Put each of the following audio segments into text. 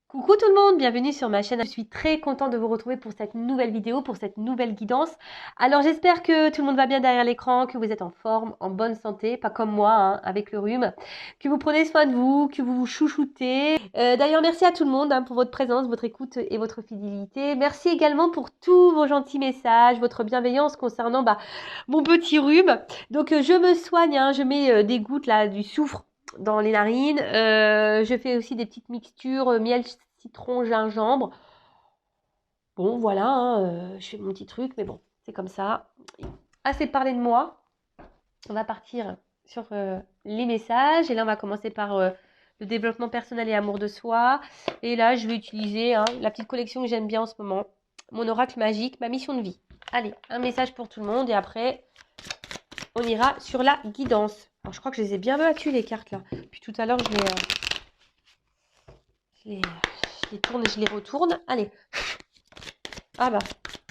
Coucou tout le monde, bienvenue sur ma chaîne. Je suis très contente de vous retrouver pour cette nouvelle vidéo, pour cette nouvelle guidance. Alors j'espère que tout le monde va bien derrière l'écran, que vous êtes en forme, en bonne santé, pas comme moi hein, avec le rhume, que vous prenez soin de vous, que vous vous chouchoutez. D'ailleurs merci à tout le monde hein, pour votre présence, votre écoute et votre fidélité. Merci également pour tous vos gentils messages, votre bienveillance concernant mon petit rhume. Donc je me soigne, hein, je mets des gouttes là, du soufre dans les narines. Je fais aussi des petites mixtures miel, citron, gingembre. Bon, voilà, hein, je fais mon petit truc, mais bon, c'est comme ça. Assez parlé de moi. On va partir sur les messages. Et là, on va commencer par le développement personnel et amour de soi. Et là, je vais utiliser hein, la petite collection que j'aime bien en ce moment. Mon oracle magique, ma mission de vie. Allez, un message pour tout le monde. Et après, on ira sur la guidance. Alors, je crois que je les ai bien battues, les cartes, là. Puis tout à l'heure, je les tourne et je les retourne. Allez. Ah bah,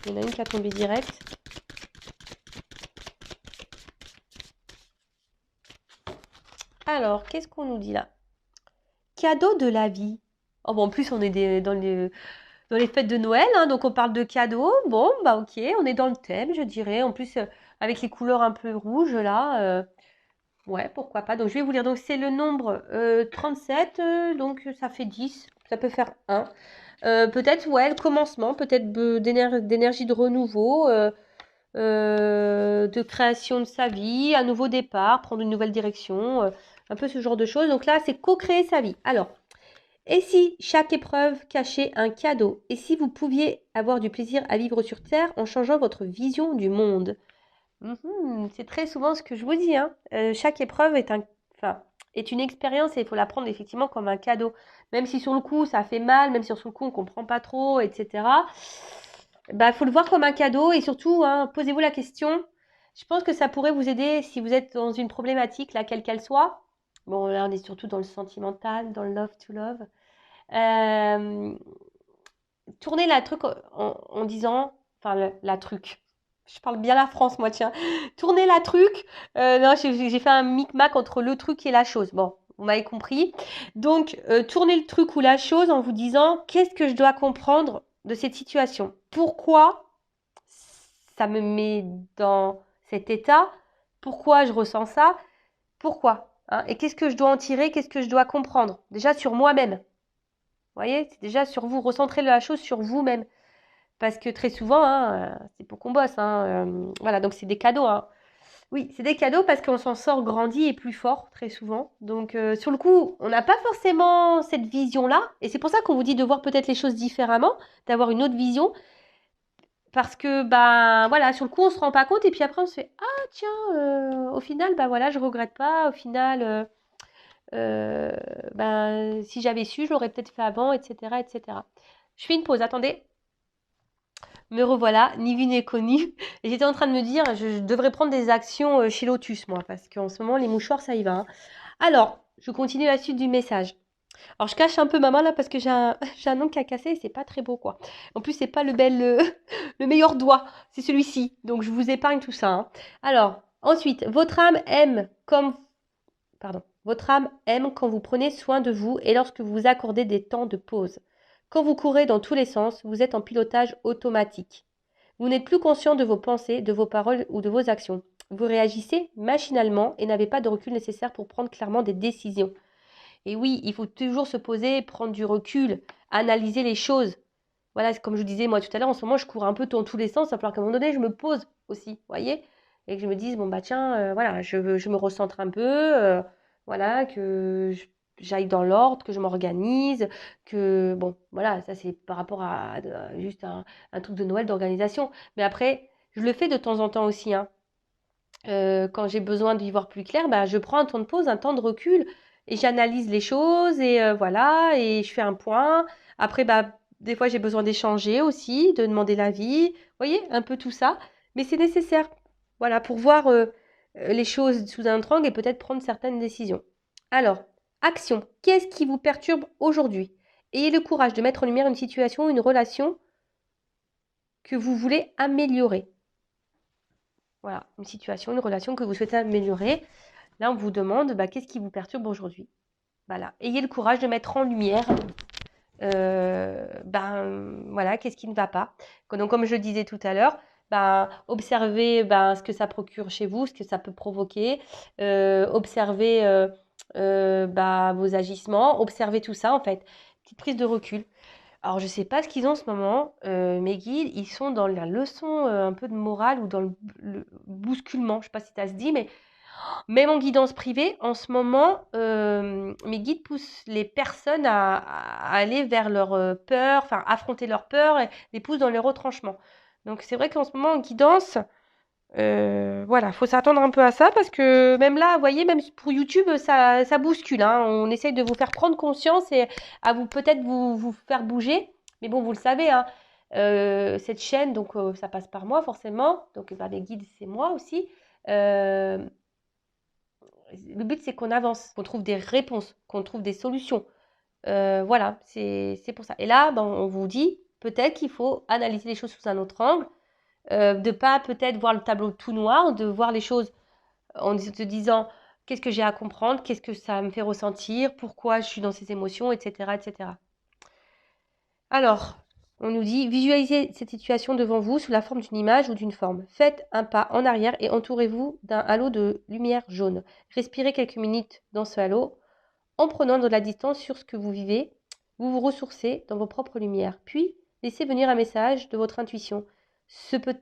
il y en a une qui a tombé direct. Alors, qu'est-ce qu'on nous dit là? Cadeau de la vie. Oh bon, en plus, on est dans les fêtes de Noël, hein, donc on parle de cadeaux. Bon, bah ok, on est dans le thème, je dirais. En plus, avec les couleurs un peu rouges là. Ouais, pourquoi pas. Donc, je vais vous lire. Donc, c'est le nombre 37, donc ça fait 10. Ça peut faire 1. Peut-être, ouais, le commencement, peut-être d'énergie de renouveau. De création de sa vie, un nouveau départ, prendre une nouvelle direction, un peu ce genre de choses. Donc là, c'est co-créer sa vie. Alors, et si chaque épreuve cachait un cadeau? Et si vous pouviez avoir du plaisir à vivre sur Terre en changeant votre vision du monde? C'est très souvent ce que je vous dis. Hein. Chaque épreuve enfin, est une expérience et il faut la prendre effectivement comme un cadeau. Même si sur le coup, ça fait mal, même si sur le coup, on ne comprend pas trop, etc. Bah, faut le voir comme un cadeau et surtout, hein, posez-vous la question. Je pense que ça pourrait vous aider si vous êtes dans une problématique, laquelle qu'elle soit. Bon, là, on est surtout dans le sentimental, dans le love to love. Euh, Tournez la truc en disant, enfin, la truc. Je parle bien la France, moi, tiens. Tournez la truc. Non, j'ai fait un micmac entre le truc et la chose. Bon, vous m'avez compris. Donc, tournez le truc ou la chose en vous disant, qu'est-ce que je dois comprendre de cette situation? Pourquoi ça me met dans cet état? Pourquoi je ressens ça? Pourquoi? Hein? Et qu'est-ce que je dois en tirer? Qu'est-ce que je dois comprendre? Déjà sur moi-même. Vous voyez, c'est déjà sur vous. Recentrez la chose sur vous-même. Parce que très souvent, hein, c'est pour qu'on bosse. Hein, voilà, donc c'est des cadeaux. Hein. Oui, c'est des cadeaux parce qu'on s'en sort grandi et plus fort, très souvent. Donc, sur le coup, on n'a pas forcément cette vision-là. Et c'est pour ça qu'on vous dit de voir peut-être les choses différemment, d'avoir une autre vision. Parce que, ben, voilà, sur le coup, on se rend pas compte. Et puis après, on se fait, ah, tiens, au final, ben voilà, je regrette pas. Au final, ben, si j'avais su, je l'aurais peut-être fait avant, etc., etc. Je fais une pause, attendez. Me revoilà, ni vu ni connu. Et j'étais en train de me dire, je devrais prendre des actions chez Lotus, moi, parce qu'en ce moment, les mouchoirs, ça y va. Hein. Alors, je continue la suite du message. Alors, je cache un peu ma main là parce que j'ai un ongle qui a cassé et c'est pas très beau, quoi. En plus, c'est pas le meilleur doigt, c'est celui-ci. Donc, je vous épargne tout ça. Hein. Alors, ensuite, votre âme aime quand vous prenez soin de vous et lorsque vous vous accordez des temps de pause. Quand vous courez dans tous les sens, vous êtes en pilotage automatique. Vous n'êtes plus conscient de vos pensées, de vos paroles ou de vos actions. Vous réagissez machinalement et n'avez pas de recul nécessaire pour prendre clairement des décisions. Et oui, il faut toujours se poser, prendre du recul, analyser les choses. Voilà, comme je vous disais moi tout à l'heure, en ce moment je cours un peu dans tous les sens, il va falloir qu'à un moment donné je me pose aussi, vous voyez? Et que je me dise, bon bah tiens, voilà, je me recentre un peu, voilà, j'aille dans l'ordre, que je m'organise, que, bon, voilà, ça c'est par rapport à juste un truc de Noël d'organisation. Mais après, je le fais de temps en temps aussi, hein. Quand j'ai besoin d'y voir plus clair, bah, je prends un temps de pause, un temps de recul et j'analyse les choses et voilà, et je fais un point. Après, bah, des fois, j'ai besoin d'échanger aussi, de demander l'avis. Vous voyez, un peu tout ça. Mais c'est nécessaire, voilà, pour voir les choses sous un angle et peut-être prendre certaines décisions. Alors, action. Qu'est-ce qui vous perturbe aujourd'hui? Ayez le courage de mettre en lumière une situation, une relation que vous voulez améliorer. Voilà, une situation, une relation que vous souhaitez améliorer. Là, on vous demande, bah, qu'est-ce qui vous perturbe aujourd'hui? Voilà. Ayez le courage de mettre en lumière ben voilà, qu'est-ce qui ne va pas. Donc comme je le disais tout à l'heure, ben, observez ce que ça procure chez vous, ce que ça peut provoquer, observez bah, vos agissements, observez tout ça en fait. Petite prise de recul. Alors, je ne sais pas ce qu'ils ont en ce moment. Mes guides, ils sont dans la leçon un peu de morale ou dans le bousculement. Je ne sais pas si ça se dit, mais même en guidance privée, en ce moment, mes guides poussent les personnes à aller vers leur peur, enfin, affronter leur peur et les poussent dans les retranchements. Donc, c'est vrai qu'en ce moment, en guidance, voilà, faut s'attendre un peu à ça parce que même là, vous voyez, même pour YouTube, ça bouscule, hein. On essaye de vous faire prendre conscience et à vous peut-être vous faire bouger. Mais bon, vous le savez, hein, cette chaîne, donc ça passe par moi forcément. Donc bah, les guides, c'est moi aussi. Euh, le but, c'est qu'on avance, qu'on trouve des réponses, qu'on trouve des solutions. Voilà, c'est pour ça. Et là, ben, on vous dit peut-être qu'il faut analyser les choses sous un autre angle, de pas peut-être voir le tableau tout noir, de voir les choses en te disant qu'est-ce que j'ai à comprendre, qu'est-ce que ça me fait ressentir, pourquoi je suis dans ces émotions, etc., etc. Alors, on nous dit visualisez cette situation devant vous sous la forme d'une image ou d'une forme. Faites un pas en arrière et entourez-vous d'un halo de lumière jaune. Respirez quelques minutes dans ce halo en prenant de la distance sur ce que vous vivez. Vous vous ressourcez dans vos propres lumières. Puis, laissez venir un message de votre intuition. Ce peut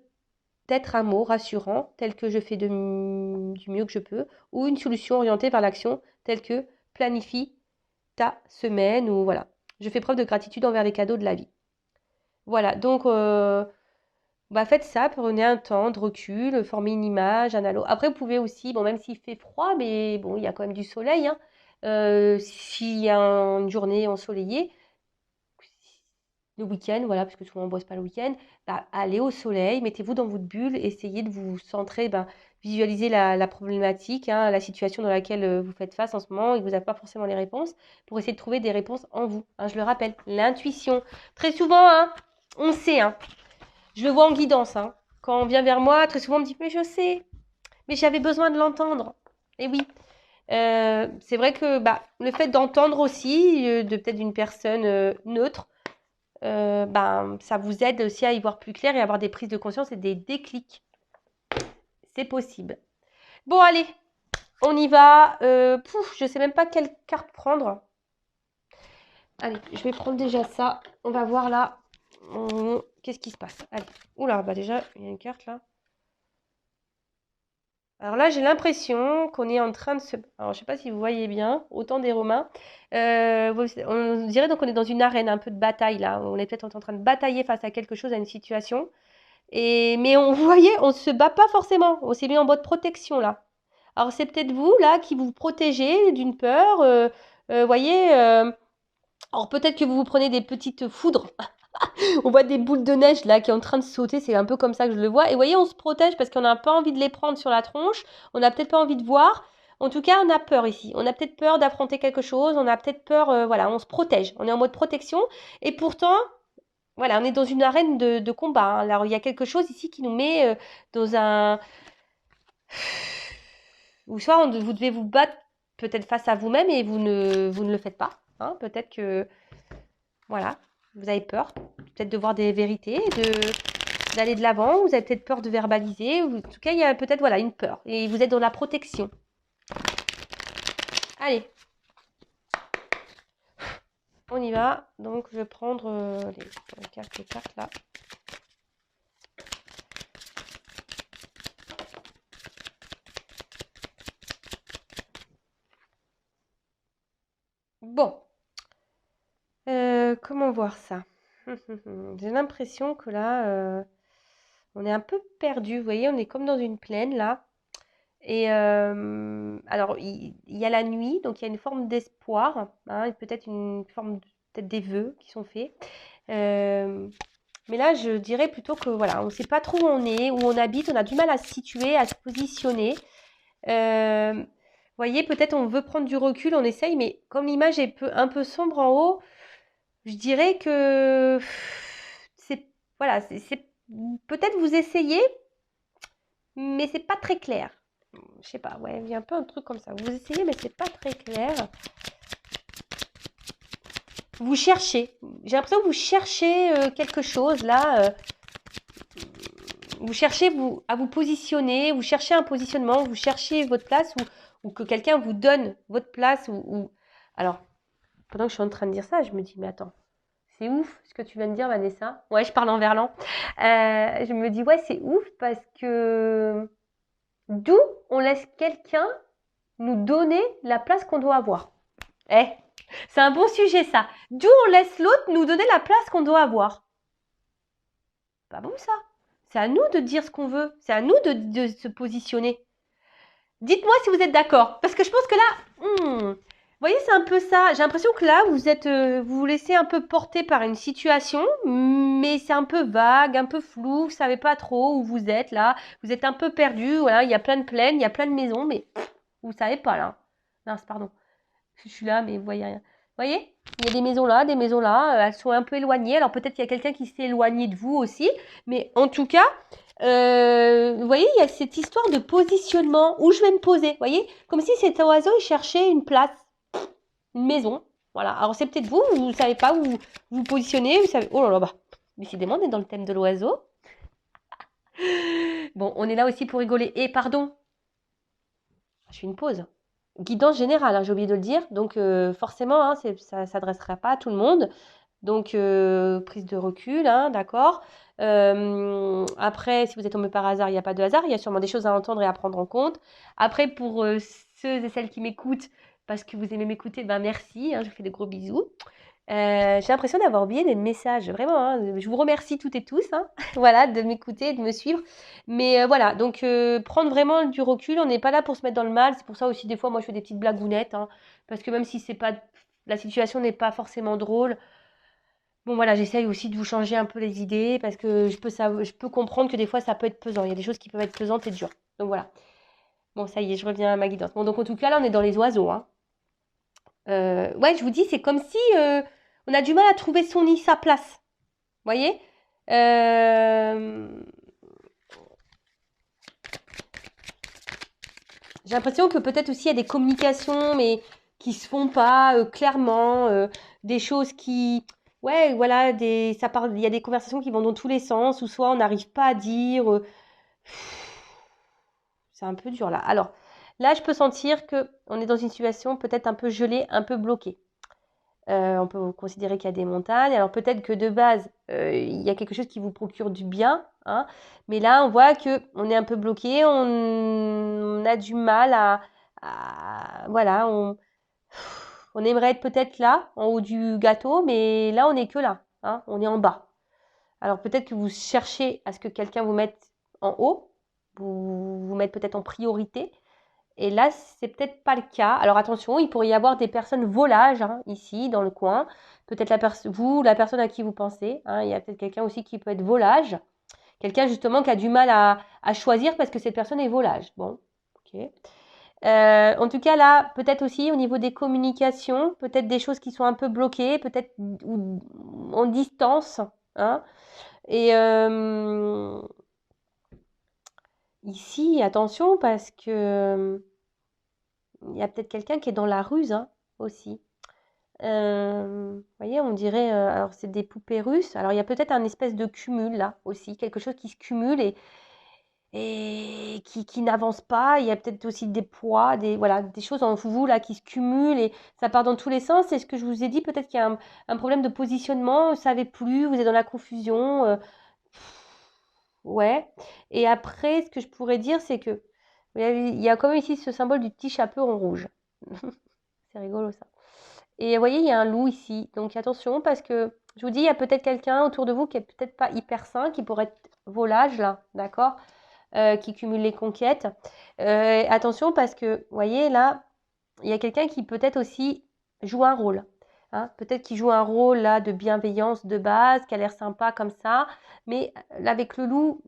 être un mot rassurant tel que je fais du mieux que je peux ou une solution orientée vers l'action telle que planifie ta semaine ou voilà. Je fais preuve de gratitude envers les cadeaux de la vie. Voilà, donc bah faites ça, prenez un temps de recul, formez une image, un halo. Après, vous pouvez aussi, bon, même s'il fait froid, mais bon, il y a quand même du soleil, hein. S'il y a une journée ensoleillée, le week-end, voilà, parce que souvent on ne bosse pas le week-end, bah, allez au soleil, mettez-vous dans votre bulle, essayez de vous centrer, ben, visualisez la problématique, hein, la situation dans laquelle vous faites face en ce moment et que vous n'avez pas forcément les réponses, pour essayer de trouver des réponses en vous. Hein, je le rappelle, l'intuition. Très souvent, hein, on sait, hein, je le vois en guidance, hein, quand on vient vers moi, très souvent on me dit, mais je sais, mais j'avais besoin de l'entendre. Et oui, c'est vrai que bah, le fait d'entendre aussi, de peut-être d'une personne neutre, ben, ça vous aide aussi à y voir plus clair et avoir des prises de conscience et des déclics. C'est possible. Bon, allez, on y va. Je sais même pas quelle carte prendre. Allez, je vais prendre déjà ça. On va voir là. Qu'est-ce qui se passe? Allez. Oula, bah déjà, il y a une carte là. Alors là, j'ai l'impression qu'on est en train de se... Alors, je sais pas si vous voyez bien, au temps des Romains. On dirait donc qu'on est dans une arène, un peu de bataille là. On est peut-être en train de batailler face à quelque chose, à une situation. Mais on voyait, on se bat pas forcément. On s'est mis en mode protection là. Alors c'est peut-être vous là qui vous protégez d'une peur. Voyez. Alors peut-être que vous vous prenez des petites foudres. On voit des boules de neige là qui est en train de sauter. C'est un peu comme ça que je le vois. Et voyez, on se protège parce qu'on n'a pas envie de les prendre sur la tronche. On n'a peut-être pas envie de voir. En tout cas, on a peur ici. On a peut-être peur d'affronter quelque chose. On a peut-être peur. Voilà, on se protège. On est en mode protection. Et pourtant, voilà, on est dans une arène de combat. Hein. Alors, il y a quelque chose ici qui nous met dans un... Ou soit vous devez vous battre peut-être face à vous-même et vous ne le faites pas. Hein. Peut-être que, voilà, vous avez peur. Peut-être de voir des vérités, d'aller de l'avant. Vous avez peut-être peur de verbaliser. En tout cas, il y a peut-être, voilà, une peur. Et vous êtes dans la protection. Allez. On y va. Donc, je vais prendre les cartes là. Bon. Comment voir ça? J'ai l'impression que là, on est un peu perdu. Vous voyez, on est comme dans une plaine là. Et alors, il y a la nuit, donc il y a une forme d'espoir, hein, et peut-être une forme, peut-être des vœux qui sont faits. Mais là, je dirais plutôt que voilà, on ne sait pas trop où on est, où on habite, on a du mal à se situer, à se positionner. Vous voyez, peut-être on veut prendre du recul, on essaye, mais comme l'image est un peu sombre en haut, je dirais que c'est voilà, c'est peut-être vous essayez, mais c'est pas très clair. Je sais pas, ouais, il y a un peu un truc comme ça. Vous essayez, mais c'est pas très clair. Vous cherchez. J'ai l'impression que vous cherchez quelque chose là. Vous cherchez à vous positionner, vous cherchez un positionnement, vous cherchez votre place ou que quelqu'un vous donne votre place. Alors, pendant que je suis en train de dire ça, je me dis, mais attends, c'est ouf ce que tu viens de dire, Vanessa. Ouais, je parle en verlan. Je me dis, ouais, c'est ouf parce que d'où on laisse quelqu'un nous donner la place qu'on doit avoir. Eh, c'est un bon sujet ça. D'où on laisse l'autre nous donner la place qu'on doit avoir. Pas bon ça. C'est à nous de dire ce qu'on veut. C'est à nous de se positionner. Dites-moi si vous êtes d'accord. Parce que je pense que là, vous voyez, c'est un peu ça. J'ai l'impression que là, vous vous laissez un peu porter par une situation, mais c'est un peu vague, un peu flou. Vous savez pas trop où vous êtes là. Vous êtes un peu perdu. Voilà, il y a plein de plaines, il y a plein de maisons, mais vous savez pas là. Non, pardon. Je suis là, mais vous voyez rien. Vous voyez, il y a des maisons là, elles sont un peu éloignées. Alors peut-être qu'il y a quelqu'un qui s'est éloigné de vous aussi, mais en tout cas, vous voyez, il y a cette histoire de positionnement où je vais me poser. Vous voyez, comme si cet oiseau il cherchait une place, une maison. Voilà. Alors c'est peut-être vous, vous ne savez pas où vous positionnez. Vous savez. Oh là là, bah. Décidément, on est dans le thème de l'oiseau. Bon, on est là aussi pour rigoler. Et pardon, je fais une pause. Guidance générale, hein, j'ai oublié de le dire. Donc forcément, hein, ça ne s'adressera pas à tout le monde. Donc prise de recul, hein, d'accord. Après, si vous êtes tombé par hasard, il n'y a pas de hasard. Il y a sûrement des choses à entendre et à prendre en compte. Après, pour ceux et celles qui m'écoutent, parce que vous aimez m'écouter, ben merci. Hein, je vous fais des gros bisous. J'ai l'impression d'avoir oublié des messages, vraiment. Hein, je vous remercie toutes et tous, hein, voilà, de m'écouter, de me suivre. Mais voilà, donc prendre vraiment du recul, on n'est pas là pour se mettre dans le mal. C'est pour ça aussi des fois, moi, je fais des petites blagounettes, hein, parce que même si c'est pas, la situation n'est pas forcément drôle, bon voilà, j'essaye aussi de vous changer un peu les idées, parce que je peux comprendre que des fois, ça peut être pesant. Il y a des choses qui peuvent être pesantes et dures. Donc voilà. Bon, ça y est, je reviens à ma guidance. Bon, donc en tout cas, là, on est dans les oiseaux, hein. Ouais, je vous dis, c'est comme si on a du mal à trouver son nid, sa place. Vous voyez. J'ai l'impression que peut-être aussi il y a des communications, mais qui se font pas clairement, des choses qui, ouais, voilà, ça parle, il y a des conversations qui vont dans tous les sens, ou soit on n'arrive pas à dire. C'est un peu dur là. Alors là, je peux sentir que on est dans une situation peut-être un peu gelée, un peu bloquée. On peut considérer qu'il y a des montagnes. Alors peut-être que de base, il y a quelque chose qui vous procure du bien, hein, mais là, on voit qu'on est un peu bloqué, on a du mal voilà, on aimerait être peut-être là, en haut du gâteau, mais là, on n'est que là, hein, on est en bas. Alors peut-être que vous cherchez à ce que quelqu'un vous mette en haut, vous mette peut-être en priorité, et là, c'est peut-être pas le cas. Alors attention, il pourrait y avoir des personnes volages, hein, ici, dans le coin. Peut-être la personne à qui vous pensez, hein. Il y a peut-être quelqu'un aussi qui peut être volage. Quelqu'un justement qui a du mal à choisir parce que cette personne est volage. Bon, ok. En tout cas, là, peut-être aussi au niveau des communications, peut-être des choses qui sont un peu bloquées, peut-être en distance, hein. Et ici, attention parce que il y a peut-être quelqu'un qui est dans la ruse, hein, aussi. Vous voyez, on dirait, alors c'est des poupées russes. Alors il y a peut-être un espèce de cumul là aussi, quelque chose qui se cumule et qui n'avance pas. Il y a peut-être aussi des poids, voilà, des choses en vous là qui se cumulent et ça part dans tous les sens. C'est ce que je vous ai dit, peut-être qu'il y a un problème de positionnement, vous savez plus, vous êtes dans la confusion. Ouais. Et après, ce que je pourrais dire, c'est que il y a quand même ici ce symbole du petit chapeau en rouge. C'est rigolo ça. Et vous voyez, il y a un loup ici. Donc attention parce que je vous dis, il y a peut-être quelqu'un autour de vous qui est peut-être pas hyper sain, qui pourrait être volage là, d'accord, qui cumule les conquêtes. Attention parce que, vous voyez, là, il y a quelqu'un qui peut-être aussi joue un rôle. Hein. Peut-être qu'il joue un rôle là de bienveillance de base, qui a l'air sympa comme ça. Mais là, avec le loup,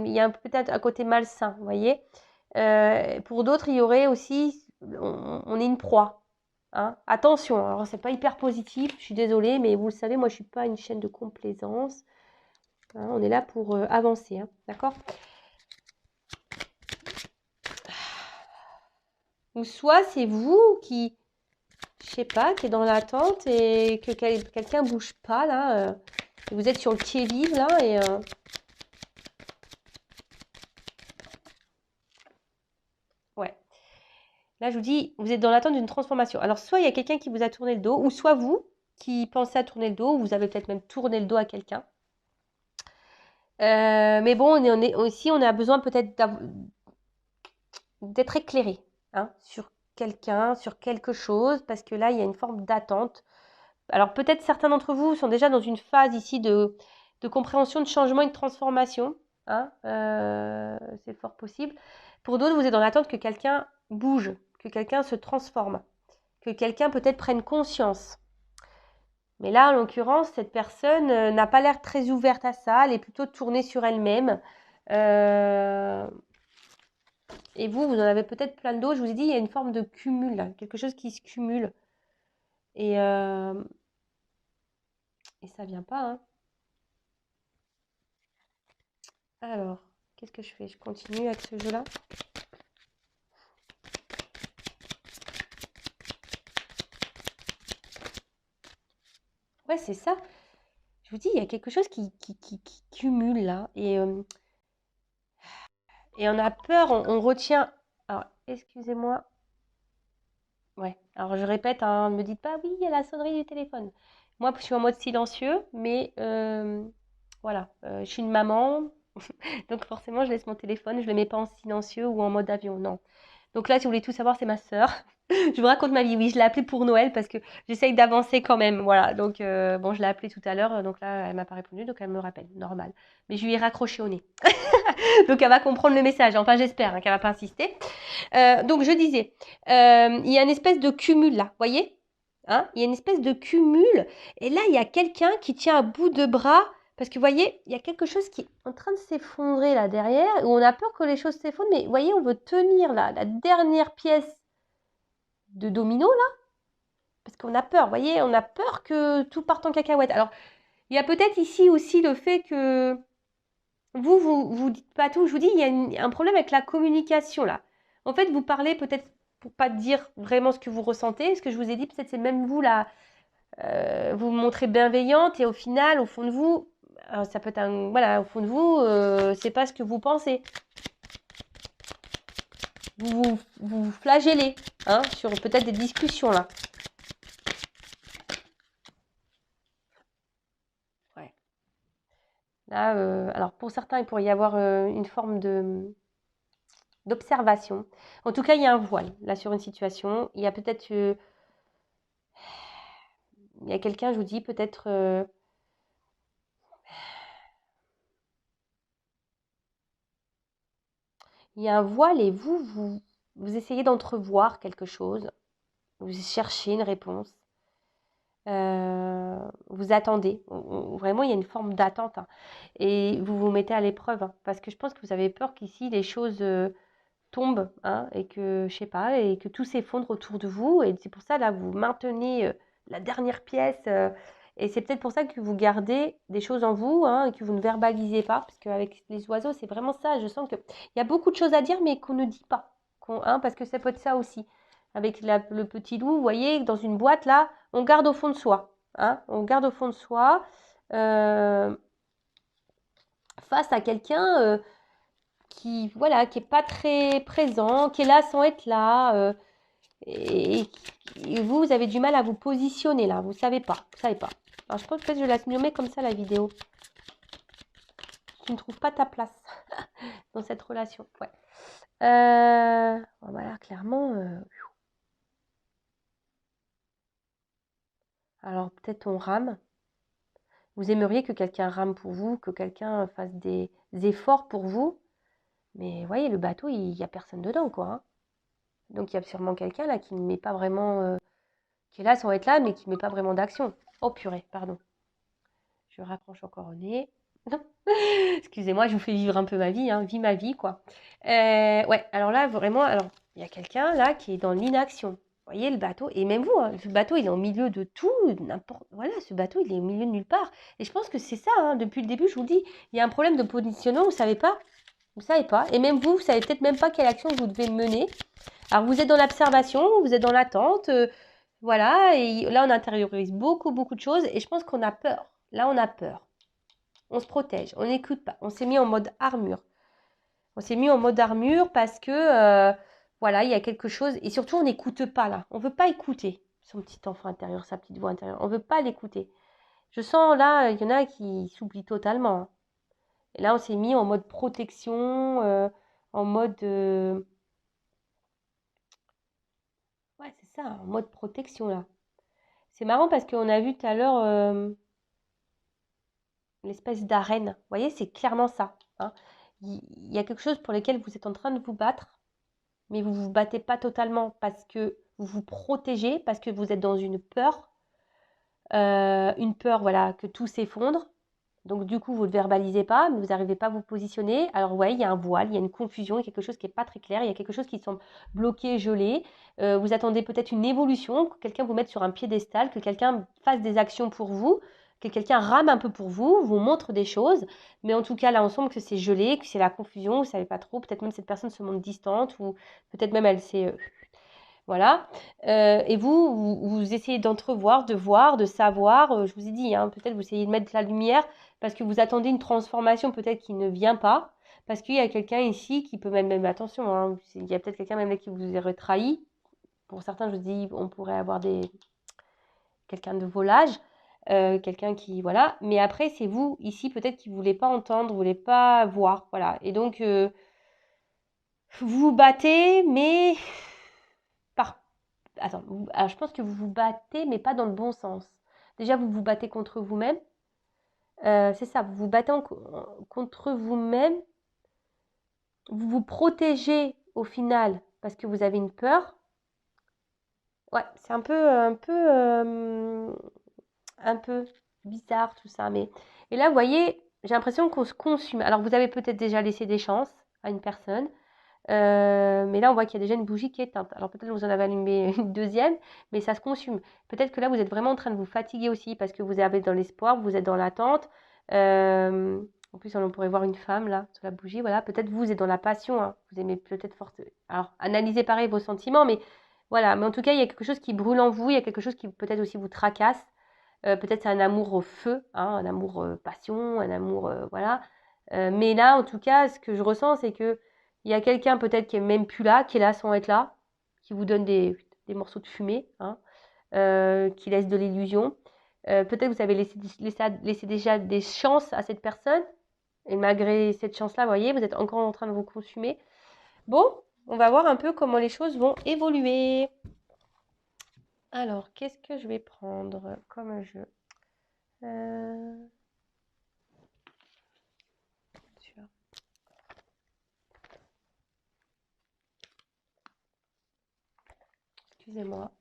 il y a peut-être un côté malsain, vous voyez. Pour d'autres, il y aurait aussi, on est une proie. Hein. Attention, alors c'est pas hyper positif, je suis désolée, mais vous le savez, moi je suis pas une chaîne de complaisance. Hein, on est là pour avancer, hein, d'accord? Ou soit c'est vous qui je sais pas, qui est dans l'attente et que quelqu'un bouge pas, là. Vous êtes sur le qui-vive, là, et... ouais. Là, je vous dis, vous êtes dans l'attente d'une transformation. Alors, soit il y a quelqu'un qui vous a tourné le dos, ou soit vous qui pensez à tourner le dos, ou vous avez peut-être même tourné le dos à quelqu'un. Mais bon, aussi, on a besoin peut-être d'être éclairé, hein, sur quelqu'un, sur quelque chose, parce que là, il y a une forme d'attente. Alors, peut-être certains d'entre vous sont déjà dans une phase ici de compréhension, de changement et de transformation, hein, c'est fort possible. Pour d'autres, vous êtes dans l'attente que quelqu'un bouge, que quelqu'un se transforme, que quelqu'un peut-être prenne conscience. Mais là, en l'occurrence, cette personne n'a pas l'air très ouverte à ça, elle est plutôt tournée sur elle-même. Et vous en avez peut-être plein d'autres. Je vous ai dit, il y a une forme de cumul, là, quelque chose qui se cumule. Et, ça vient pas, hein. Alors, qu'est-ce que je fais? Je continue avec ce jeu-là. Ouais, c'est ça. Je vous dis, il y a quelque chose qui cumule là. Et on a peur, on retient. Alors, excusez-moi. Ouais, alors je répète, hein, ne me dites pas, oui, il y a la sonnerie du téléphone. Moi, je suis en mode silencieux, mais voilà, je suis une maman, donc forcément, je laisse mon téléphone, je ne le mets pas en silencieux ou en mode avion, non. Donc là, si vous voulez tout savoir, c'est ma sœur. Je vous raconte ma vie. Oui, je l'ai appelée pour Noël parce que j'essaye d'avancer quand même. Voilà. Donc, bon, je l'ai appelée tout à l'heure. Donc là, elle m'a pas répondu. Donc, elle me rappelle. Normal. Mais je lui ai raccroché au nez. Donc, elle va comprendre le message. Enfin, j'espère, hein, qu'elle va pas insister. Donc, je disais, il y a une espèce de cumul là. Vous voyez, hein, il y a une espèce de cumul. Et là, il y a quelqu'un qui tient à bout de bras. Parce que vous voyez, il y a quelque chose qui est en train de s'effondrer là derrière, où on a peur que les choses s'effondrent, mais vous voyez, on veut tenir là, la dernière pièce de domino là, parce qu'on a peur, vous voyez, on a peur que tout parte en cacahuète. Alors, il y a peut-être ici aussi le fait que vous dites pas tout, je vous dis, il y a un problème avec la communication là. En fait, vous parlez peut-être pour pas dire vraiment ce que vous ressentez, ce que je vous ai dit, peut-être c'est même vous là, vous vous montrez bienveillante et au final, au fond de vous, ça peut être voilà, au fond de vous, c'est pas ce que vous pensez. Vous flagellez, hein, sur peut-être des discussions là. Ouais. Là, alors pour certains, il pourrait y avoir une forme d'observation. En tout cas, il y a un voile là sur une situation. Il y a peut-être, il y a quelqu'un, je vous dis, peut-être. Il y a un voile et vous essayez d'entrevoir quelque chose. Vous cherchez une réponse. Vous attendez. Vraiment, il y a une forme d'attente, hein. Et vous vous mettez à l'épreuve, hein, parce que je pense que vous avez peur qu'ici les choses tombent, hein, et que je sais pas, et que tout s'effondre autour de vous. Et c'est pour ça là, vous maintenez la dernière pièce. Et c'est peut-être pour ça que vous gardez des choses en vous, hein, et que vous ne verbalisez pas, parce qu'avec les oiseaux, c'est vraiment ça. Je sens qu'il y a beaucoup de choses à dire, mais qu'on ne dit pas, hein, parce que ça peut être ça aussi. Avec le petit loup, vous voyez, dans une boîte là, on garde au fond de soi, hein, on garde au fond de soi face à quelqu'un qui voilà, qui est pas très présent, qui est là sans être là, et vous avez du mal à vous positionner là, vous savez pas, Alors je pense que je vais la nommer comme ça la vidéo. Tu ne trouves pas ta place dans cette relation, ouais. Voilà, clairement. Alors peut-être on rame. Vous aimeriez que quelqu'un rame pour vous, que quelqu'un fasse des efforts pour vous. Mais vous voyez, le bateau, il n'y a personne dedans, quoi, hein. Donc il y a sûrement quelqu'un là qui ne met pas vraiment, qui est là sans être là, mais qui ne met pas vraiment d'action. Oh purée, pardon. Je raccroche encore au nez. Excusez-moi, je vous fais vivre un peu ma vie, hein, vis ma vie, quoi. Ouais, alors là, vraiment, alors il y a quelqu'un là qui est dans l'inaction. Vous voyez le bateau, et même vous, hein, ce bateau, il est au milieu de tout, n'importe. Voilà, ce bateau, il est au milieu de nulle part. Et je pense que c'est ça, hein, depuis le début, je vous le dis, il y a un problème de positionnement, vous savez pas. Vous savez pas. Et même vous savez peut-être même pas quelle action vous devez mener. Alors vous êtes dans l'observation, vous êtes dans l'attente, Voilà, et là, on intériorise beaucoup, beaucoup de choses et je pense qu'on a peur. Là, on a peur. On se protège, on n'écoute pas. On s'est mis en mode armure. On s'est mis en mode armure parce que, voilà, il y a quelque chose. Et surtout, on n'écoute pas là. On ne veut pas écouter son petit enfant intérieur, sa petite voix intérieure. On ne veut pas l'écouter. Je sens là, il y en a qui s'oublient totalement, hein. Et là, on s'est mis en mode protection, en mode... ouais, c'est ça, en mode protection là. C'est marrant parce qu'on a vu tout à l'heure l'espèce d'arène. Vous voyez, c'est clairement ça, hein. Il y a quelque chose pour lequel vous êtes en train de vous battre, mais vous ne vous battez pas totalement parce que vous vous protégez, parce que vous êtes dans une peur, voilà, que tout s'effondre. Donc du coup, vous ne le verbalisez pas, mais vous n'arrivez pas à vous positionner. Alors ouais, il y a un voile, il y a une confusion, il y a quelque chose qui n'est pas très clair, il y a quelque chose qui semble bloqué, gelé. Vous attendez peut-être une évolution, que quelqu'un vous mette sur un piédestal, que quelqu'un fasse des actions pour vous, que quelqu'un rame un peu pour vous, vous montre des choses. Mais en tout cas, là, on sent que c'est gelé, que c'est la confusion, vous ne savez pas trop. Peut-être même cette personne se montre distante, ou peut-être même elle s'est... voilà. Et vous essayez d'entrevoir, de voir, de savoir. Je vous ai dit, hein, peut-être vous essayez de mettre de la lumière parce que vous attendez une transformation peut-être qui ne vient pas. Parce qu'il y a quelqu'un ici qui peut même attention, hein, il y a peut-être quelqu'un même là qui vous aurait trahi. Pour certains, je vous dis, on pourrait avoir quelqu'un de vos âges, quelqu'un qui, voilà. Mais après, c'est vous ici peut-être qui ne voulez pas entendre, vous ne voulez pas voir, voilà. Et donc, vous vous battez, mais par attends, alors je pense que vous vous battez, mais pas dans le bon sens. Déjà, vous vous battez contre vous-même. C'est ça, vous vous battez contre vous-même. Vous vous protégez au final parce que vous avez une peur. Ouais, c'est un peu bizarre tout ça. Mais et là, vous voyez, j'ai l'impression qu'on se consume. Alors, vous avez peut-être déjà laissé des chances à une personne. Mais là, on voit qu'il y a déjà une bougie qui est éteinte. Alors peut-être que vous en avez allumé une deuxième, mais ça se consume. Peut-être que là, vous êtes vraiment en train de vous fatiguer aussi parce que vous avez dans l'espoir, vous êtes dans l'attente. En plus, on pourrait voir une femme là sur la bougie. Voilà, peut-être vous êtes dans la passion, hein. Vous aimez peut-être fort. Alors, analysez pareil vos sentiments, mais voilà. Mais en tout cas, il y a quelque chose qui brûle en vous. Il y a quelque chose qui peut-être aussi vous tracasse. Peut-être c'est un amour au feu, hein, un amour passion, un amour voilà. Mais là, en tout cas, ce que je ressens, c'est que il y a quelqu'un peut-être qui est même plus là, qui est là sans être là, qui vous donne des morceaux de fumée, hein, qui laisse de l'illusion. Peut-être que vous avez laissé déjà des chances à cette personne, et malgré cette chance-là, vous voyez, vous êtes encore en train de vous consumer. Bon, on va voir un peu comment les choses vont évoluer. Alors, qu'est-ce que je vais prendre comme jeu? Celui-là. Excusez-moi.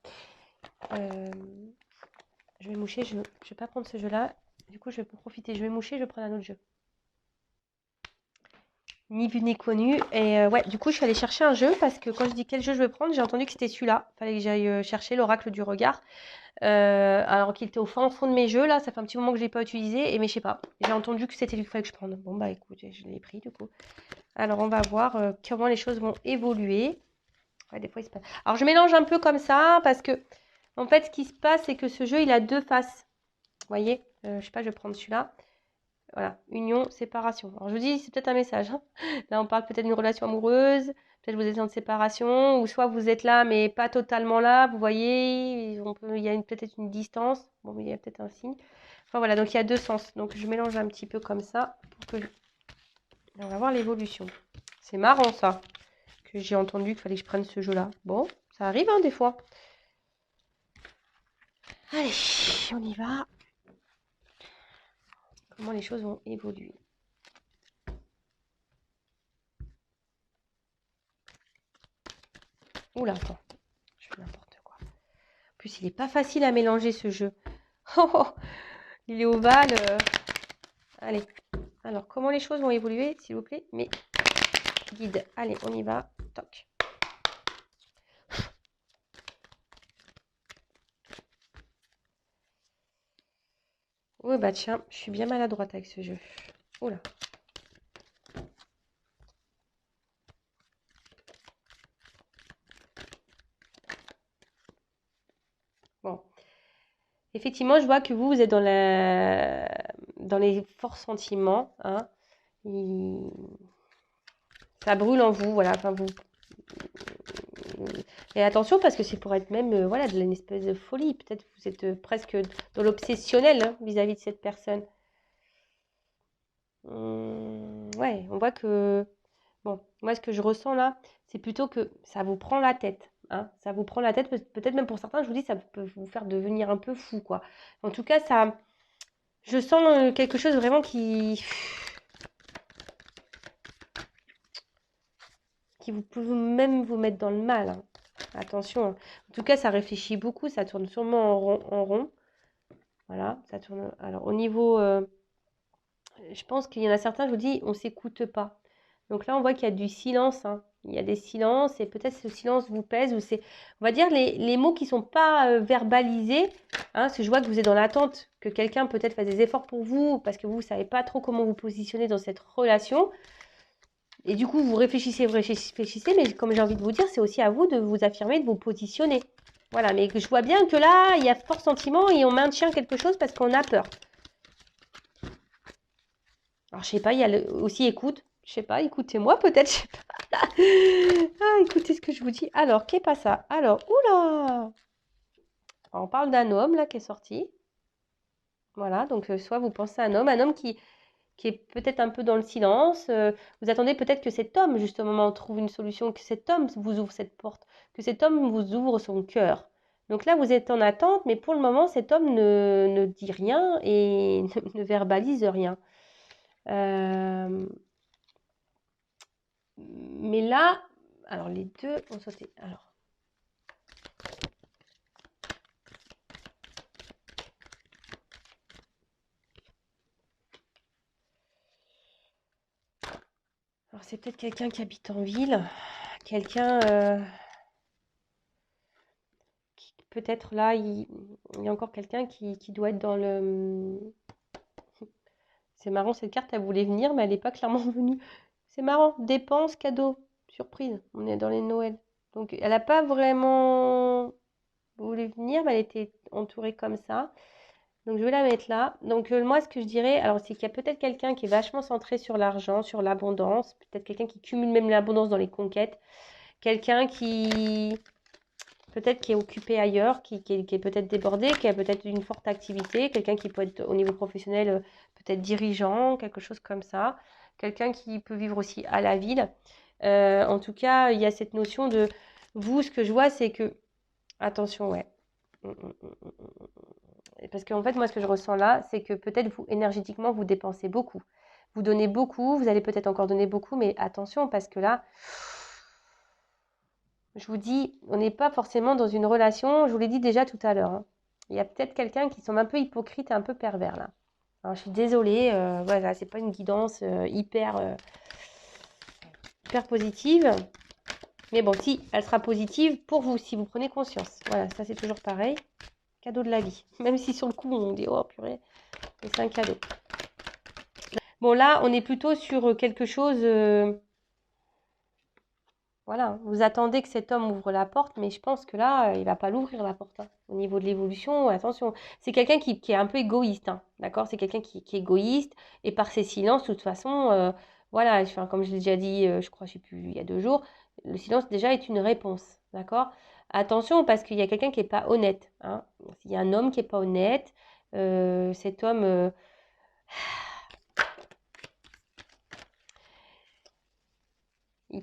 Je vais moucher, je vais pas prendre ce jeu-là. Du coup, je vais profiter. Je vais moucher, je vais prendre un autre jeu. Ni vu ni connu. Et ouais, du coup, je suis allée chercher un jeu parce que quand je dis quel jeu je vais prendre, j'ai entendu que c'était celui-là. Fallait que j'aille chercher l'oracle du regard. Alors qu'il était au fin fond de mes jeux, là, ça fait un petit moment que je ne l'ai pas utilisé. Mais je sais pas, j'ai entendu que c'était lui qu'il fallait que je prenne. Bon, bah écoutez, je l'ai pris du coup. Alors, on va voir comment les choses vont évoluer. Ouais, des fois, il se passe. Alors, je mélange un peu comme ça parce que, en fait, ce qui se passe, c'est que ce jeu, il a deux faces. Vous voyez, je sais pas, je vais prendre celui-là. Voilà, union, séparation. Alors je vous dis, c'est peut-être un message, hein. Là, on parle peut-être d'une relation amoureuse, peut-être vous êtes en séparation, ou soit vous êtes là, mais pas totalement là, vous voyez, il y a peut-être une distance, bon, il y a peut-être un signe. Enfin voilà, donc il y a deux sens. Donc je mélange un petit peu comme ça, on va voir l'évolution. C'est marrant ça, que j'ai entendu qu'il fallait que je prenne ce jeu-là. Bon, ça arrive, hein, des fois. Allez, on y va. Comment les choses vont évoluer. Oula, attends, je fais n'importe quoi. En plus, il n'est pas facile à mélanger ce jeu. Oh, oh, il est ovale. Allez, alors comment les choses vont évoluer, s'il vous plaît? Mais guide, allez, on y va. Toc. Oh bah tiens, je suis bien maladroite avec ce jeu. Oula. Effectivement, je vois que vous êtes dans les forts sentiments, hein. Il- Ça brûle en vous, voilà. Enfin, vous... Et attention, parce que c'est pour être même, voilà, de une espèce de folie. Peut-être que vous êtes presque dans l'obsessionnel, hein, vis-à-vis de cette personne. Ouais, on voit que... Bon, moi, ce que je ressens là, c'est plutôt que ça vous prend la tête, hein. Ça vous prend la tête, peut-être même pour certains, je vous dis, ça peut vous faire devenir un peu fou, quoi. En tout cas, ça... Je sens quelque chose vraiment qui vous peut même vous mettre dans le mal, hein. Attention, hein. En tout cas, ça réfléchit beaucoup, ça tourne sûrement en rond. Voilà, ça tourne. Alors, au niveau, je pense qu'il y en a certains, je vous dis, on s'écoute pas. Donc là, on voit qu'il y a du silence, hein. Il y a des silences et peut-être ce silence vous pèse ou c'est, on va dire, les mots qui sont pas verbalisés, hein, parce que je vois que vous êtes dans l'attente que quelqu'un peut-être fasse des efforts pour vous parce que vous ne savez pas trop comment vous positionner dans cette relation. Et du coup, vous réfléchissez, réfléchissez, mais comme j'ai envie de vous dire, c'est aussi à vous de vous affirmer, de vous positionner. Voilà, mais je vois bien que là, il y a fort sentiment et on maintient quelque chose parce qu'on a peur. Alors, je sais pas, il y a aussi écoute. Je sais pas, écoutez-moi peut-être, je sais pas. Ah, écoutez ce que je vous dis. Alors, qu'est pas ça? Alors, oula! Alors, on parle d'un homme là qui est sorti. Voilà, donc soit vous pensez à un homme qui est peut-être un peu dans le silence. Vous attendez peut-être que cet homme, justement, trouve une solution, que cet homme vous ouvre cette porte, que cet homme vous ouvre son cœur. Donc là, vous êtes en attente, mais pour le moment, cet homme ne dit rien et ne verbalise rien. Euh, mais là, alors les deux ont sauté. Alors c'est peut-être quelqu'un qui habite en ville, quelqu'un peut-être là, il y a encore quelqu'un qui doit être dans le... C'est marrant, cette carte, elle voulait venir, mais elle n'est pas clairement venue. C'est marrant, dépenses, cadeaux, surprise, on est dans les Noëls. Donc elle n'a pas vraiment voulu venir, mais elle était entourée comme ça. Donc je vais la mettre là. Donc moi, ce que je dirais, alors c'est qu'il y a peut-être quelqu'un qui est vachement centré sur l'argent, sur l'abondance, peut-être quelqu'un qui cumule même l'abondance dans les conquêtes, quelqu'un qui peut-être qui est occupé ailleurs, qui est peut-être débordé, qui a peut-être une forte activité, quelqu'un qui peut être au niveau professionnel peut-être dirigeant, quelque chose comme ça, quelqu'un qui peut vivre aussi à la ville. En tout cas, il y a cette notion de vous, ce que je vois, c'est que attention, ouais. Parce qu'en fait, moi, ce que je ressens là, c'est que peut-être vous, énergétiquement, vous dépensez beaucoup. Vous donnez beaucoup, vous allez peut-être encore donner beaucoup, mais attention, parce que là, je vous dis, on n'est pas forcément dans une relation, je vous l'ai dit déjà tout à l'heure, hein. Il y a peut-être quelqu'un qui semble un peu hypocrite et un peu pervers là. Alors, je suis désolée, voilà, c'est pas une guidance hyper positive. Mais bon, si, elle sera positive pour vous, si vous prenez conscience. Voilà, ça c'est toujours pareil. Cadeau de la vie. Même si sur le coup, on dit, oh purée, mais c'est un cadeau. Bon, là, on est plutôt sur quelque chose... voilà, vous attendez que cet homme ouvre la porte, mais je pense que là, il va pas l'ouvrir la porte, hein. Au niveau de l'évolution, attention. C'est quelqu'un qui est un peu égoïste, hein, d'accord? C'est quelqu'un qui est égoïste, et par ses silences, de toute façon, voilà, enfin, comme je l'ai déjà dit, je crois, je sais plus, il y a 2 jours, le silence déjà est une réponse, d'accord? Attention, parce qu'il y a quelqu'un qui est pas honnête, hein. Il y a un homme qui est pas honnête, cet homme...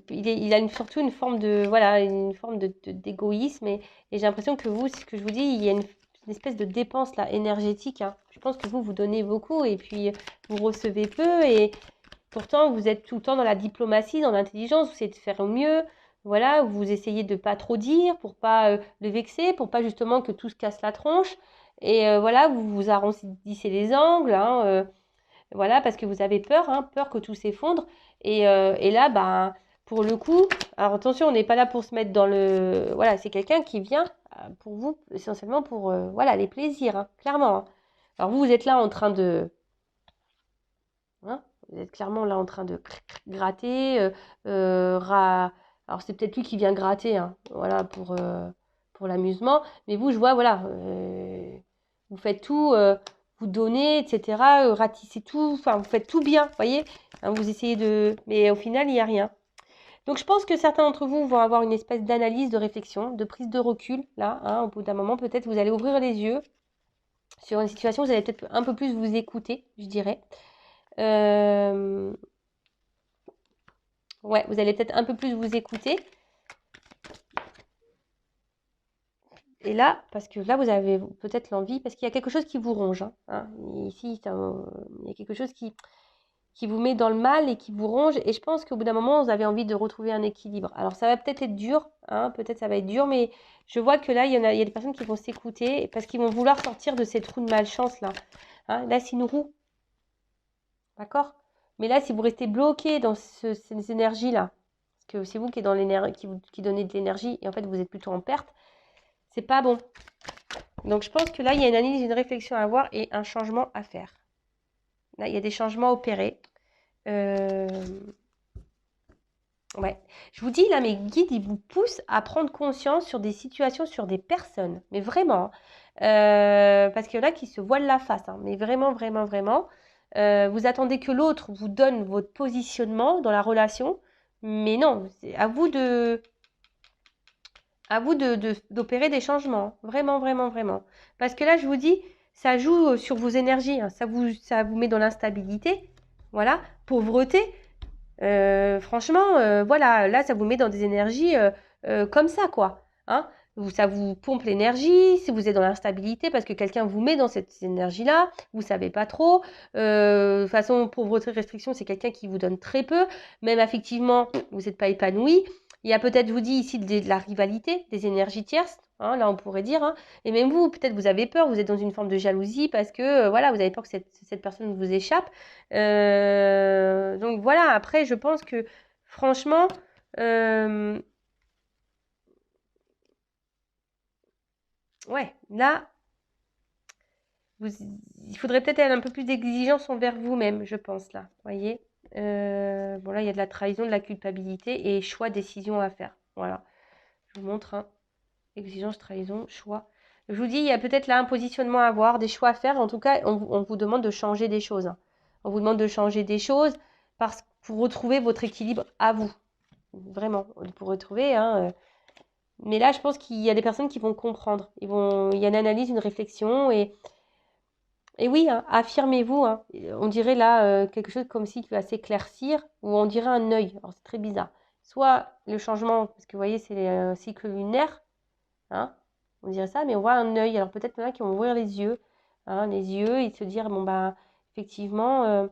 il a surtout une forme de, voilà, une forme d'égoïsme et j'ai l'impression que vous, ce que je vous dis, il y a une espèce de dépense là énergétique, hein. Je pense que vous donnez beaucoup et puis vous recevez peu et pourtant vous êtes tout le temps dans la diplomatie, dans l'intelligence, vous essayez de faire au mieux, voilà, vous essayez de pas trop dire pour pas le vexer, pour pas justement que tout se casse la tronche et voilà, vous vous arrondissez les angles, hein, voilà, parce que vous avez peur, hein, peur que tout s'effondre. Et là, ben, pour le coup, alors attention, on n'est pas là pour se mettre dans le... Voilà, c'est quelqu'un qui vient pour vous, essentiellement pour, voilà, les plaisirs, hein, clairement, hein. Alors vous, vous êtes là en train de... hein, vous êtes clairement là en train de gratter. Alors c'est peut-être lui qui vient gratter, hein, voilà, pour l'amusement. Mais vous, je vois, voilà, Vous faites tout, vous donnez, etc. Ratissez tout, enfin, vous faites tout bien, vous voyez. Hein, vous essayez de... Mais au final, il n'y a rien. Donc, je pense que certains d'entre vous vont avoir une espèce d'analyse, de réflexion, de prise de recul, là. Hein, au bout d'un moment, peut-être vous allez ouvrir les yeux sur une situation, vous allez peut-être un peu plus vous écouter, je dirais. Ouais, vous allez peut-être un peu plus vous écouter. Et là, parce que là, vous avez peut-être l'envie, parce qu'il y a quelque chose qui vous ronge. Hein. Ici, il y a quelque chose qui vous met dans le mal et qui vous ronge. Et je pense qu'au bout d'un moment, vous avez envie de retrouver un équilibre. Alors, ça va peut-être être dur, hein, peut-être ça va être dur, mais je vois que là, il y a des personnes qui vont s'écouter parce qu'ils vont vouloir sortir de ces trous de malchance là. Hein, là, c'est une roue, d'accord? Mais là, si vous restez bloqué dans ces énergies-là, parce que c'est vous qui, est dans l'énergie, qui donnez de l'énergie et en fait, vous êtes plutôt en perte, c'est pas bon. Donc, je pense que là, il y a une analyse, une réflexion à avoir et un changement à faire. Là, il y a des changements opérés. Ouais. Je vous dis, là, mes guides, ils vous poussent à prendre conscience sur des situations, sur des personnes. Mais vraiment. Parce qu'il y en a qui se voilent la face. Hein, mais vraiment, vraiment, vraiment. Vous attendez que l'autre vous donne votre positionnement dans la relation. Mais non, c'est à vous d'opérer des changements. Vraiment, vraiment, vraiment. Parce que là, je vous dis, ça joue sur vos énergies. Hein, ça vous met dans l'instabilité. Voilà. Pauvreté. Franchement, voilà, là, ça vous met dans des énergies comme ça, quoi. Hein. Ça vous pompe l'énergie, si vous êtes dans l'instabilité, parce que quelqu'un vous met dans cette énergie-là, vous savez pas trop. De toute façon, pauvreté, restriction, c'est quelqu'un qui vous donne très peu. Même affectivement, vous n'êtes pas épanoui. Il y a peut-être, je vous dis ici, de la rivalité, des énergies tierces. Hein, là, on pourrait dire. Hein. Et même vous, peut-être, vous avez peur, vous êtes dans une forme de jalousie parce que, voilà, vous avez peur que cette personne vous échappe. Donc voilà, après, je pense que franchement, ouais, là, vous, il faudrait peut-être avoir un peu plus d'exigence envers vous-même, je pense, là. Vous voyez. Bon, là, il y a de la trahison, de la culpabilité et choix, décision à faire. Voilà. Je vous montre, hein. Exigence, trahison, choix. Je vous dis, il y a peut-être là un positionnement à avoir, des choix à faire. En tout cas, on vous demande de changer des choses. Hein. On vous demande de changer des choses pour retrouver votre équilibre à vous. Vraiment, pour retrouver. Hein. Mais là, je pense qu'il y a des personnes qui vont comprendre. Il y a une analyse, une réflexion. Et oui, hein, affirmez-vous. Hein. On dirait là quelque chose comme si qui va s'éclaircir, ou on dirait un œil. Alors, c'est très bizarre. Soit le changement, parce que vous voyez, c'est un cycle lunaire. Hein, on dirait ça, mais on voit un œil. Alors peut-être qu'il y en a qui vont ouvrir les yeux et se dire, bon, bah, effectivement,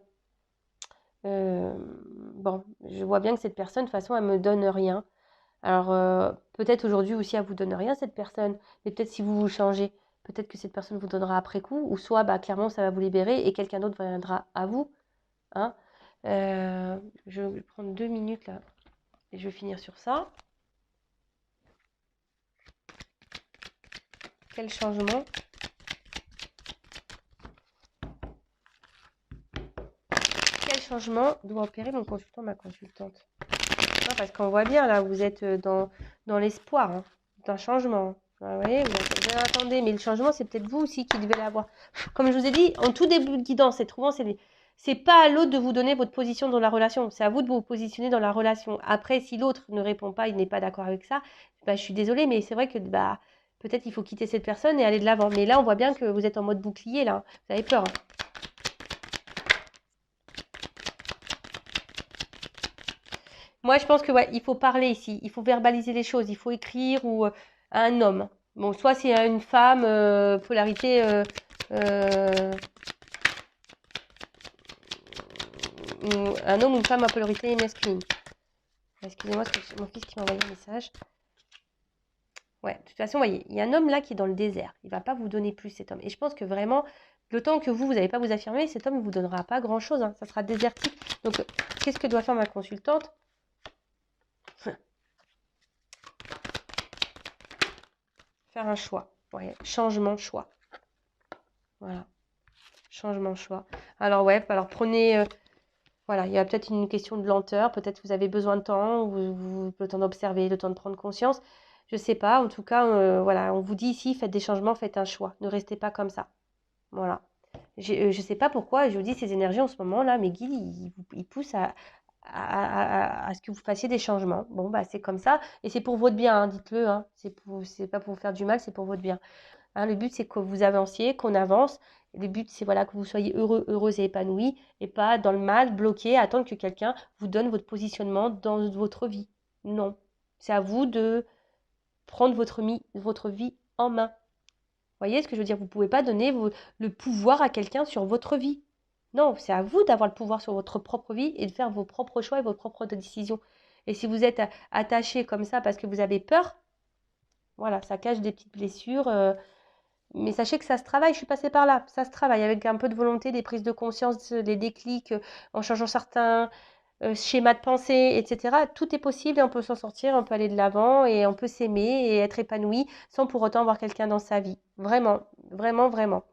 bon, je vois bien que cette personne, de toute façon, elle me donne rien. Alors, peut-être aujourd'hui aussi, elle vous donne rien, cette personne. Mais peut-être si vous vous changez, peut-être que cette personne vous donnera après coup. Ou soit, bah, clairement, ça va vous libérer et quelqu'un d'autre viendra à vous. Hein. Je vais prendre 2 minutes là et je vais finir sur ça. Quel changement? Quel changement doit opérer mon consultant, ma consultante? Non, parce qu'on voit bien, là, vous êtes dans l'espoir hein, d'un changement. Ah, vous voyez, vous attendez, mais le changement, c'est peut-être vous aussi qui devez l'avoir. Comme je vous ai dit, en tout début de guidance, c'est pas à l'autre de vous donner votre position dans la relation. C'est à vous de vous positionner dans la relation. Après, si l'autre ne répond pas, il n'est pas d'accord avec ça, bah, je suis désolée, mais c'est vrai que bah, peut-être il faut quitter cette personne et aller de l'avant. Mais là, on voit bien que vous êtes en mode bouclier, là. Vous avez peur. Hein. Moi, je pense que ouais, il faut parler ici, il faut verbaliser les choses, il faut écrire ou à un homme. Bon, soit c'est à une femme, polarité, un homme ou une femme à polarité masculine. Excusez-moi, c'est mon fils qui m'a envoyé un message. Ouais, de toute façon, vous voyez, il y a un homme là qui est dans le désert. Il va pas vous donner plus, cet homme. Et je pense que vraiment, le temps que vous n'allez pas vous affirmer, cet homme ne vous donnera pas grand-chose. Hein. Ça sera désertique. Donc, qu'est-ce que doit faire ma consultante? Faire un choix. Ouais, changement, choix. Voilà. Changement, choix. Alors, ouais, alors prenez. Voilà, il y a peut-être une question de lenteur. Peut-être vous avez besoin de temps, le temps d'observer, le temps de prendre conscience. Je sais pas. En tout cas, voilà, on vous dit ici, faites des changements, faites un choix. Ne restez pas comme ça. Voilà. Je sais pas pourquoi, je vous dis, ces énergies en ce moment-là, mes guides, ils poussent à ce que vous fassiez des changements. Bon, bah, c'est comme ça. Et c'est pour votre bien, hein, dites-le. Hein. C'est pas pour vous faire du mal, c'est pour votre bien. Hein, le but, c'est que vous avanciez, qu'on avance. Le but, c'est voilà, que vous soyez heureux, heureuse et épanoui, et pas dans le mal, bloqué, à attendre que quelqu'un vous donne votre positionnement dans votre vie. Non. C'est à vous de prendre votre vie en main. Vous voyez ce que je veux dire? Vous ne pouvez pas donner le pouvoir à quelqu'un sur votre vie. Non, c'est à vous d'avoir le pouvoir sur votre propre vie et de faire vos propres choix et vos propres décisions. Et si vous êtes attaché comme ça parce que vous avez peur, voilà, ça cache des petites blessures. Mais sachez que ça se travaille, je suis passée par là. Ça se travaille avec un peu de volonté, des prises de conscience, des déclics, en changeant certains schémas de pensée, etc. Tout est possible et on peut s'en sortir, on peut aller de l'avant et on peut s'aimer et être épanoui sans pour autant avoir quelqu'un dans sa vie. Vraiment, vraiment, vraiment.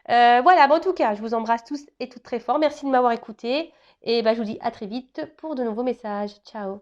Voilà, bon, en tout cas, je vous embrasse tous et toutes très fort. Merci de m'avoir écouté et bah, je vous dis à très vite pour de nouveaux messages. Ciao.